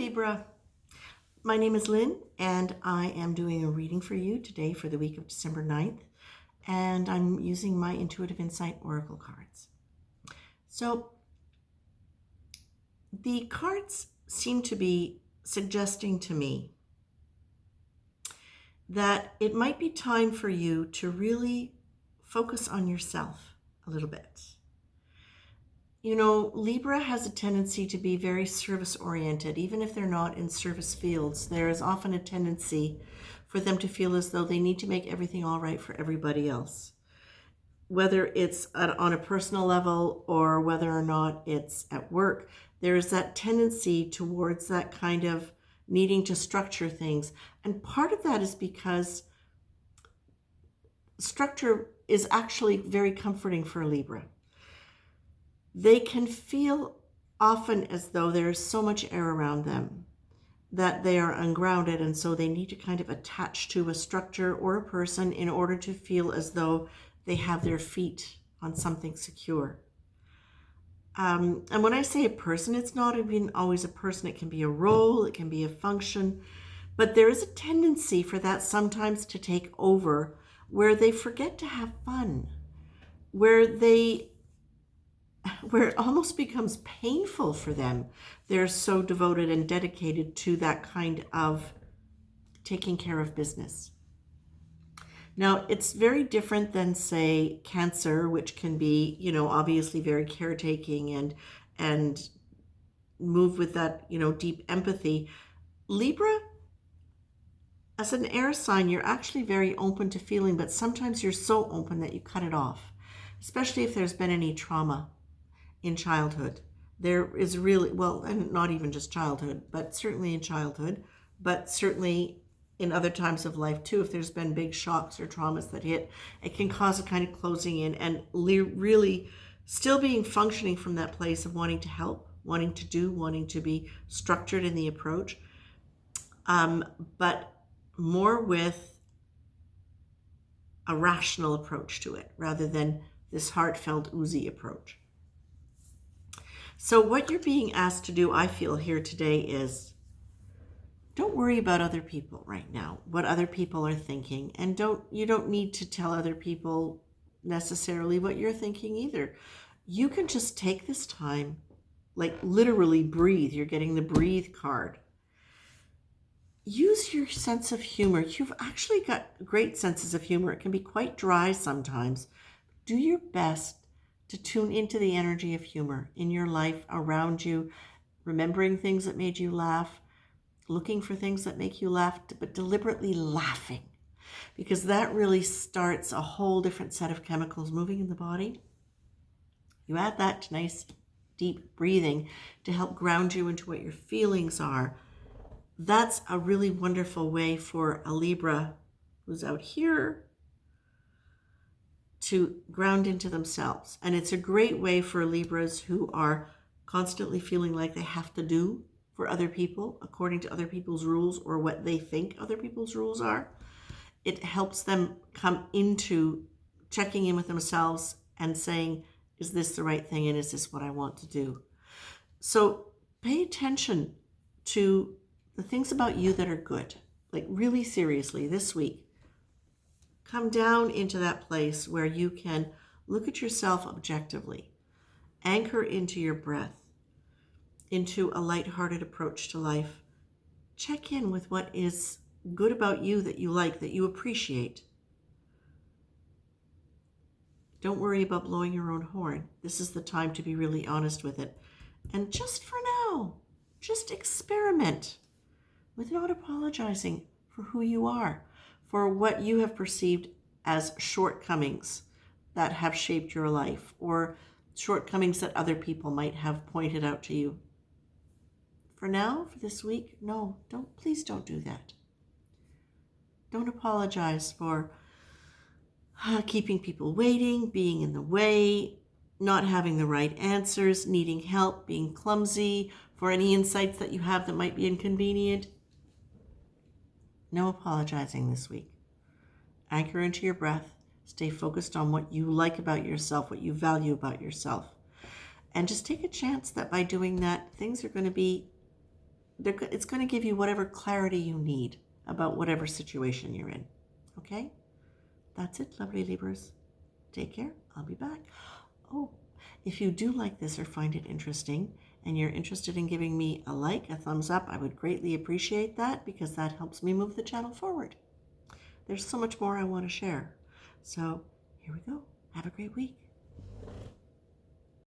Libra. My name is Lynn, and I am doing a reading for you today for the week of December 9th, and I'm using my Intuitive Insight Oracle cards. So, the cards seem to be suggesting to me that it might be time for you to really focus on yourself a little bit. You know, Libra has a tendency to be very service-oriented. Even if they're not in service fields, there is often a tendency for them to feel as though they need to make everything all right for everybody else. Whether it's on a personal level or whether or not it's at work, there's that tendency towards that kind of needing to structure things. And part of that is because structure is actually very comforting for Libra. They can feel often as though there is so much air around them that they are ungrounded, and so they need to kind of attach to a structure or a person in order to feel as though they have their feet on something secure. And when I say a person, it's not even always a person. It can be a role, it can be a function, but there is a tendency for that sometimes to take over, where they forget to have fun, where it almost becomes painful for them. They're so devoted and dedicated to that kind of taking care of business. Now, it's very different than, say, Cancer, which can be, obviously very caretaking and move with that, deep empathy. Libra, as an air sign, you're actually very open to feeling, but sometimes you're so open that you cut it off, especially if there's been any trauma in childhood. There is really, well, and not even just childhood, but certainly in childhood, but certainly in other times of life too. If there's been big shocks or traumas that hit, it can cause a kind of closing in and really still being functioning from that place of wanting to help, wanting to do, wanting to be structured in the approach, but more with a rational approach to it rather than this heartfelt, oozy approach. So what you're being asked to do, I feel here today, is don't worry about other people right now, what other people are thinking. And you don't need to tell other people necessarily what you're thinking either. You can just take this time, like literally breathe. You're getting the breathe card. Use your sense of humor. You've actually got great senses of humor. It can be quite dry sometimes. Do your best to tune into the energy of humor in your life, around you, remembering things that made you laugh, looking for things that make you laugh, but deliberately laughing, because that really starts a whole different set of chemicals moving in the body. You add that to nice, deep breathing to help ground you into what your feelings are. That's a really wonderful way for a Libra who's out here to ground into themselves. And it's a great way for Libras who are constantly feeling like they have to do for other people according to other people's rules or what they think other people's rules are. It helps them come into checking in with themselves and saying, is this the right thing and is this what I want to do? So pay attention to the things about you that are good. Like really seriously this week, come down into that place where you can look at yourself objectively, anchor into your breath, into a lighthearted approach to life. Check in with what is good about you that you like, that you appreciate. Don't worry about blowing your own horn. This is the time to be really honest with it. And just for now, just experiment with not apologizing for who you are, for what you have perceived as shortcomings that have shaped your life, or shortcomings that other people might have pointed out to you. For now, for this week, no, please don't do that. Don't apologize for keeping people waiting, being in the way, not having the right answers, needing help, being clumsy, for any insights that you have that might be inconvenient. No apologizing this week. Anchor into your breath. Stay focused on what you like about yourself, what you value about yourself. And just take a chance that by doing that, things are going to be it's going to give you whatever clarity you need about whatever situation you're in. Okay? That's it, lovely Libras. Take care. I'll be back. Oh, if you do like this or find it interesting and you're interested in giving me a like, a thumbs up, I would greatly appreciate that because that helps me move the channel forward. There's so much more I want to share. So here we go. Have a great week.